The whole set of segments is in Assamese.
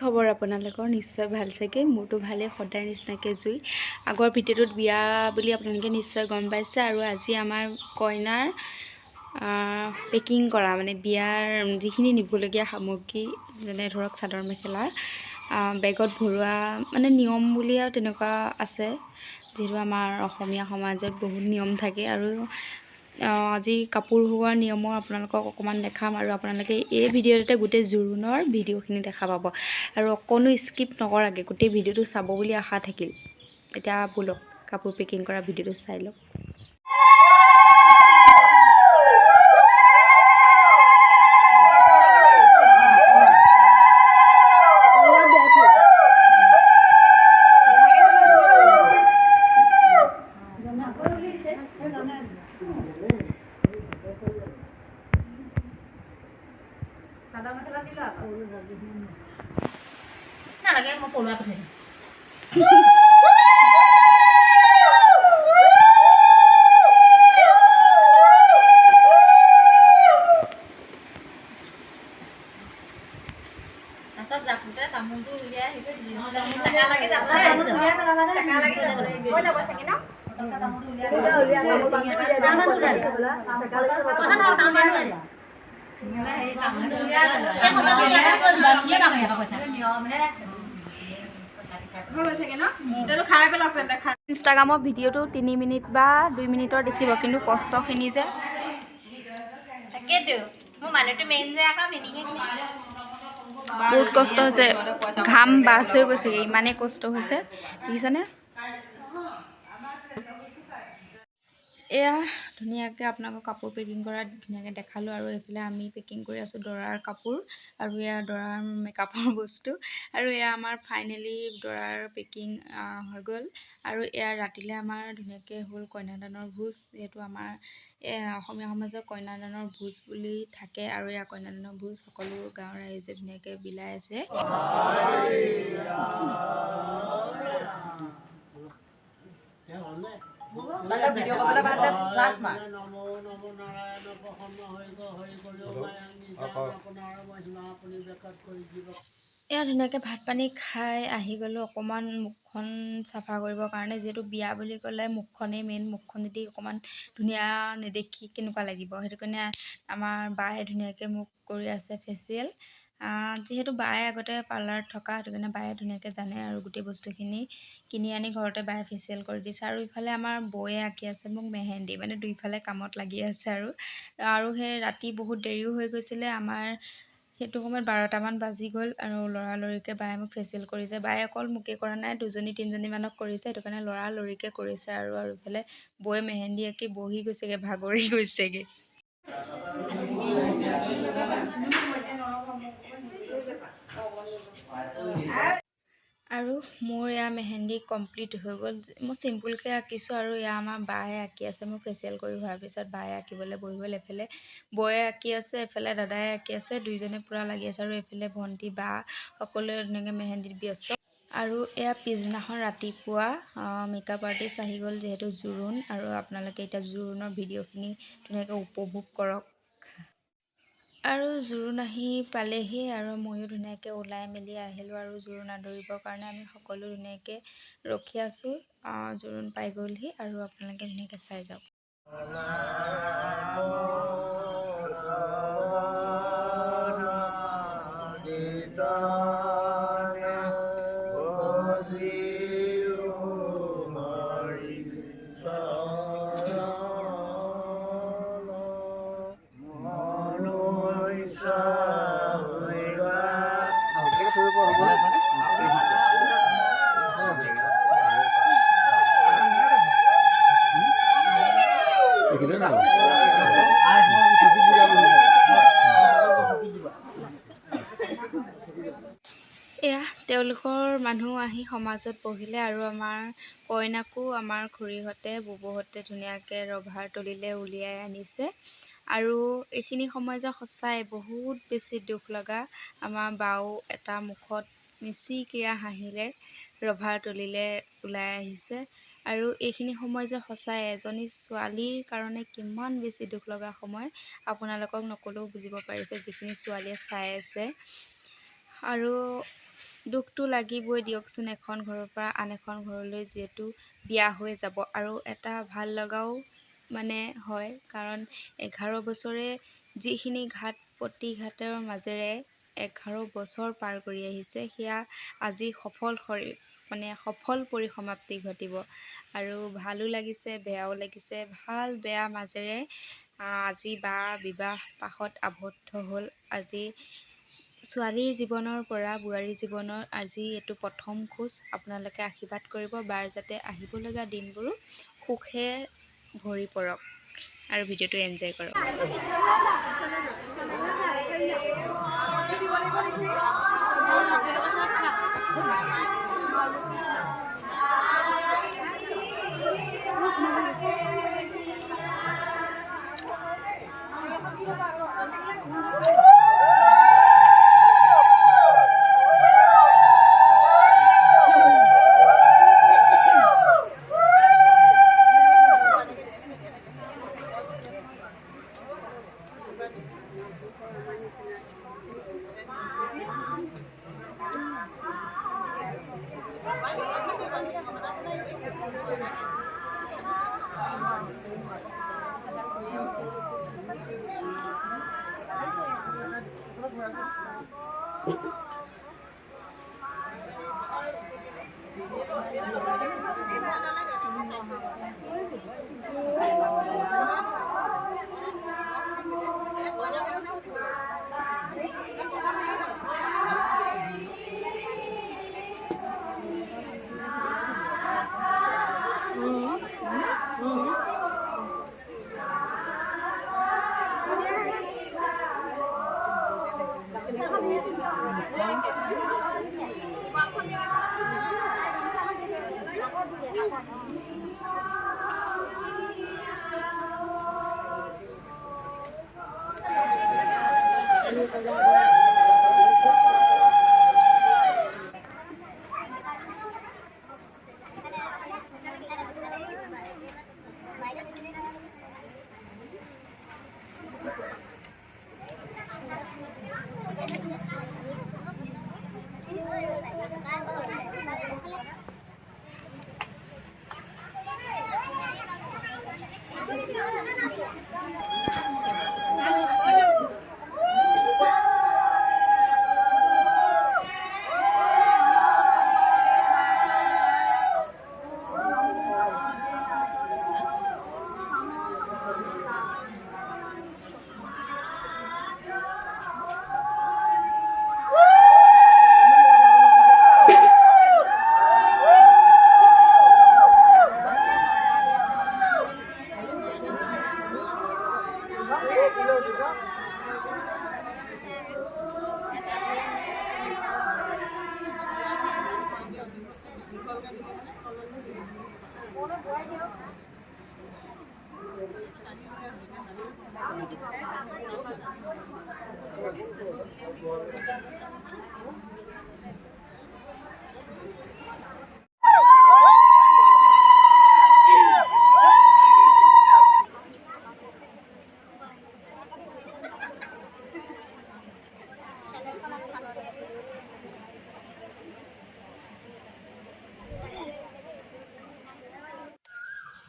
খবৰ আপোনালোকৰ? নিশ্চয় ভাল চাগে। মোৰতো ভালেই, সদায় নিচিনাকৈ জুই। আগৰ ভিডিঅ'টোত বিয়া বুলি আপোনালোকে নিশ্চয় গম পাইছে। আৰু আজি আমাৰ কইনাৰ পেকিং কৰা, মানে বিয়াৰ যিখিনি নিবলগীয়া সামগ্ৰী, যেনে ধৰক চাদৰ মেখেলা বেগত ভৰোৱা, মানে নিয়ম বুলি আৰু তেনেকুৱা আছে। যিহেতু আমাৰ অসমীয়া সমাজত বহুত নিয়ম থাকে, আৰু আজি কাপোৰ ধোৱাৰ নিয়মৰ আপোনালোকক অকণমান দেখাম। আৰু আপোনালোকে এই ভিডিঅ'টোতে গোটেই জোৰোণৰ ভিডিঅ'খিনি দেখা পাব, আৰু অকণো স্কিপ নকৰাকৈ গোটেই ভিডিঅ'টো চাব বুলি আশা থাকিল। এতিয়া ব'লক কাপোৰ পেকিং কৰা ভিডিঅ'টো চাই লওক। নালাগে, মই পলুৱা পঠাই দিম। তাৰপিছত জাপোতে তামোলটো উলিয়াই আহিছে। চেকা লাগি যাব চাগে ন? ইনষ্টাগ্ৰামৰ ভিডিঅ'টো 3 মিনিট বা 2 মিনিটৰ দেখিব, কিন্তু কষ্টখিনি যে তাকেতো মোৰ মানুহটো মেইন যে আকৌ মিনিঙে বহুত কষ্ট হৈছে। ঘাম বাছ হৈ গৈছেগৈ, ইমানেই কষ্ট হৈছে, দেখিছেনে? এয়া ধুনীয়াকৈ আপোনালোকক কাপোৰ পেকিং কৰা ধুনীয়াকৈ দেখালোঁ। আৰু এইফালে আমি পেকিং কৰি আছোঁ দৰাৰ কাপোৰ, আৰু এয়া দৰাৰ মেকআপৰ বস্তু। আৰু এয়া আমাৰ ফাইনেলি দৰাৰ পেকিং হৈ গ'ল। আৰু এয়া ৰাতিলৈ আমাৰ ধুনীয়াকৈ হ'ল কন্যাদানৰ ভোজ। যিহেতু আমাৰ অসমীয়া সমাজত কন্যাদানৰ ভোজ বুলি থাকে, আৰু এয়া কন্যাদানৰ ভোজ সকলো গাঁৱৰ ৰাইজে ধুনীয়াকৈ বিলাই আছে। এয়া ধুনীয়াকৈ ভাত পানী খাই আহি গ'লোঁ অকণমান মুখখন চাফা কৰিবৰ কাৰণে। যিহেতু বিয়া বুলি ক'লে মুখখনেই মেইন। মুখখন যদি অকণমান ধুনীয়া নেদেখি কেনেকুৱা লাগিব, সেইটো কাৰণে আমাৰ বায়ে ধুনীয়াকৈ মোক কৰি আছে ফেচিয়েল। যিহেতু বায়ে আগতে পাৰ্লাৰত থকা, সেইটো কাৰণে বায়ে ধুনীয়াকৈ জানে, আৰু গোটেই বস্তুখিনি কিনি আনি ঘৰতে বায়ে ফেচিয়েল কৰি দিছে। আৰু ইফালে আমাৰ বৌয়ে আঁকি আছে মোক মেহেন্দি, মানে দুইফালে কামত লাগি আছে। আৰু সেই ৰাতি বহুত দেৰিও হৈ গৈছিলে আমাৰ, সেইটো সময়ত 12টামান বাজি গ'ল। আৰু লৰালৰিকৈ বায়ে মোক ফেচিয়েল কৰিছে। বায়ে অকল মোকে কৰা নাই, 2-3জনীমানক কৰিছে, সেইটো কাৰণে লৰালৰিকৈ কৰিছে। আৰু ইফালে বৌয়ে মেহেন্দি আঁকি বহি গৈছেগৈ, ভাগৰি গৈছেগৈ। আৰু মোৰ এয়া মেহেন্দি কমপ্লিট হৈ গ'ল। মই চিম্পুলকৈ আঁকিছোঁ, আৰু এয়া আমাৰ বায়ে আঁকি আছে। মই ফেচিয়েল কৰি হোৱাৰ পিছত বায়ে আঁকিবলৈ বহি গ'ল। এফালে বৌয়ে আঁকি আছে, এফালে দাদাই আঁকি আছে, দুইজনে পূৰা লাগি আছে। আৰু এইফালে ভণ্টি বা সকলোৱে ধুনীয়াকৈ মেহেন্দিত ব্যস্ত। আৰু এয়া পিছদিনাখন ৰাতিপুৱা মেকআপ আৰ্টিষ্ট আহি গ'ল, যিহেতু জোৰোণ। আৰু আপোনালোকে এতিয়া জোৰোণৰ ভিডিঅ'খিনি ধুনীয়াকৈ উপভোগ কৰক। আৰু জোৰোণ আহি পালেহি, আৰু ময়ো ধুনীয়াকৈ ওলাই মেলি আহিলোঁ। আৰু জোৰোণ আদৰিবৰ কাৰণে আমি সকলো ধুনীয়াকৈ ৰখি আছোঁ। জোৰোণ পাই গ'লহি, আৰু আপোনালোকে ধুনীয়াকৈ চাই যাওক। এয়া তেওঁলোকৰ মানুহ আহি সমাজত বহিলে, আৰু আমাৰ কইনাকো আমাৰ খুৰীহঁতে বুবুহঁতে ধুনীয়াকৈ ৰভাৰ তলিলৈ উলিয়াই আনিছে। আৰু এইখিনি সময় যে সঁচাই বহুত বেছি দুখ লগা। আমাৰ বাও এটা মুখত মিচিকিৰা হাঁহিৰে ৰভাৰ তলিলৈ ওলাই আহিছে। আৰু এইখিনি সময় যে সঁচাই এজনী ছোৱালীৰ কাৰণে কিমান বেছি দুখ লগা সময়, আপোনালোকক নকলেও বুজিব পাৰিছে যিখিনি ছোৱালীয়ে চাই আছে। আৰু দুখটো লাগিবই দিয়কচোন, এখন ঘৰৰ পৰা আন এখন ঘৰলৈ যিহেতু বিয়া হৈ যাব, আৰু এটা ভাল লগাও মানে হয়, কাৰণ 11 বছৰে যিখিনি ঘাট প্ৰতিঘাতৰ মাজেৰে 11 বছৰ পাৰ কৰি আহিছে, সেয়া আজি সফল পৰিসমাপ্তি ঘটিব। আৰু ভালো লাগিছে, বেয়াও লাগিছে, ভাল বেয়া মাজেৰে আজি বা বিবাহ পাশত আবদ্ধ হ'ল। আজি ছোৱালীৰ জীৱনৰ পৰা বোৱাৰীৰ জীৱনৰ আজি এইটো প্ৰথম খোজ। আপোনালোকে আশীৰ্বাদ কৰিব, বাৰ যাতে আহিবলগা দিনবোৰো সুখে ভৰি পৰক, আৰু ভিডিঅ'টো এনজয় কৰক।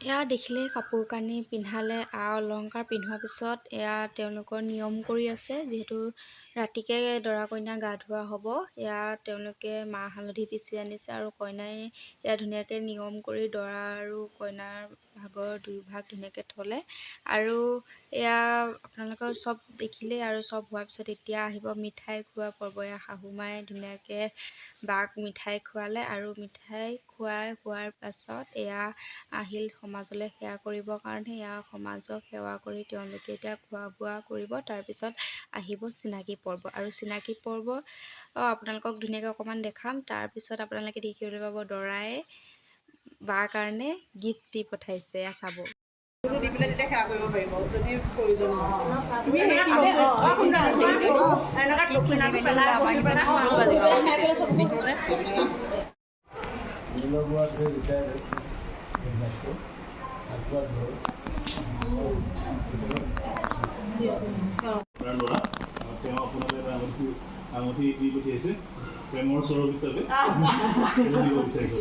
এয়া দেখিলে কাপোৰ কানি পিন্ধালে, অলংকাৰ পিন্ধোৱাৰ পিছত এয়া তেওঁলোকৰ নিয়ম কৰি আছে। যিহেতু ৰাতিকে দৰা কইনা গা ধোৱা হ'ব, এয়া তেওঁলোকে মাহ হালধি পিচি আনিছে, আৰু কইনাই এয়া ধুনীয়াকৈ নিয়ম কৰি দৰা আৰু কইনাৰ ভাগৰ দুয়োভাগ ধুনীয়াকৈ থ'লে। আৰু এয়া আপোনালোকৰ চব দেখিলেই, আৰু চব হোৱাৰ পিছত এতিয়া আহিব মিঠাই খোৱা পৰ্ব। এয়া শাহুমাই ধুনীয়াকৈ বাক মিঠাই খোৱালে, আৰু মিঠাই খুৱাই হোৱাৰ পাছত এয়া আহিল সমাজলৈ সেৱা কৰিবৰ কাৰণে। এয়া সমাজক সেৱা কৰি তেওঁলোকে এতিয়া খোৱা বোৱা কৰিব। তাৰপিছত আহিব চিনাকি পৰ্ব, আৰু চিনাকি পৰ্ব আপোনালোকক ধুনীয়াকৈ অকণমান দেখাম। তাৰপিছত আপোনালোকে দেখিবলৈ পাব দৰাই বাৰ কাৰণে গিফ্ট দি পঠাইছে, এয়া চাব। দি পেলাই তেতিয়া সেৱা কৰিব পাৰিব যদি প্ৰয়োজন হয়। তুমি আঙুঠি দি পঠিয়াইছে প্ৰেমৰ স্বৰূপ হিচাপে দিব বিচাৰিব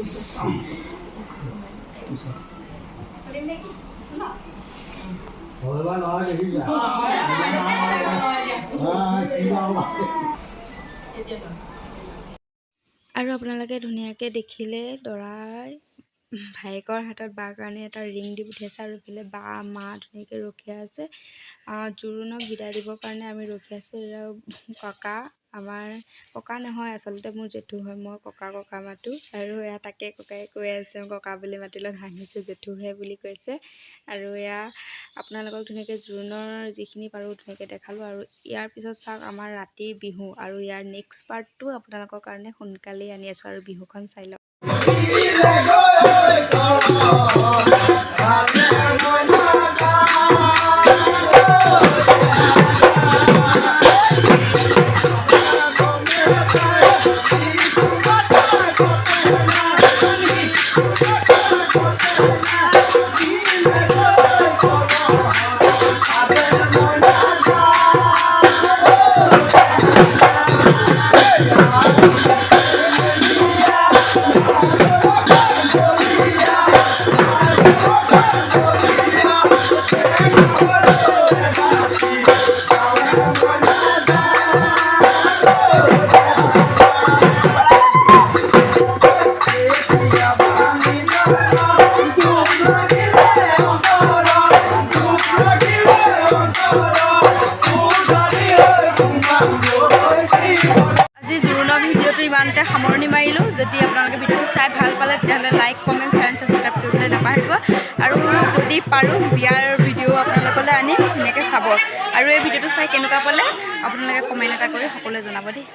আৰু আপোনালোকে ধুনীয়াকৈ দেখিলে দৰাই ভায়েকৰ হাতত বাৰ কাৰণে এটা ৰিং দি পঠিয়াইছে আৰু এইফালে বা মা ধুনীয়াকৈ ৰখি আছে জোৰোণক বিদায় দিবৰ কাৰণে আমি ৰখি আছোঁ আৰু ককা আমাৰ ককা নহয় আচলতে মোৰ জেঠু হয় মই ককা মাতোঁ আৰু এয়া তাকে ককাই কৈ আছে ককা বুলি মাতিলত হাঁহিছে জেঠুহে বুলি কৈছে আৰু এয়া আপোনালোকক ধুনীয়াকৈ জোৰোণৰ যিখিনি পাৰোঁ ধুনীয়াকৈ দেখালোঁ আৰু ইয়াৰ পিছত চাওক আমাৰ ৰাতিৰ বিহু আৰু ইয়াৰ নেক্সট পাৰ্টটো আপোনালোকৰ কাৰণে সোনকালেই আনি আছোঁ আৰু বিহুখন চাই লওক আজি জোৰোণৰ ভিডিঅ'টো ইমানতে সামৰণি মাৰিলোঁ যদি আপোনালোকে ভিডিঅ'টো চাই ভাল পালে তেতিয়াহ'লে লাইক কমেণ্ট শ্বেয়াৰ ছাবস্ক্ৰাইব কৰিবলৈ নাপাহৰিব আৰু যদি পাৰোঁ বিয়াৰ ভিডিঅ' আপোনালোকলৈ আনিম ধুনীয়াকৈ চাব আৰু এই ভিডিঅ'টো চাই কেনেকুৱা পালে আপোনালোকে কমেণ্ট এটা কৰি সকলোৱে জনাব দেই।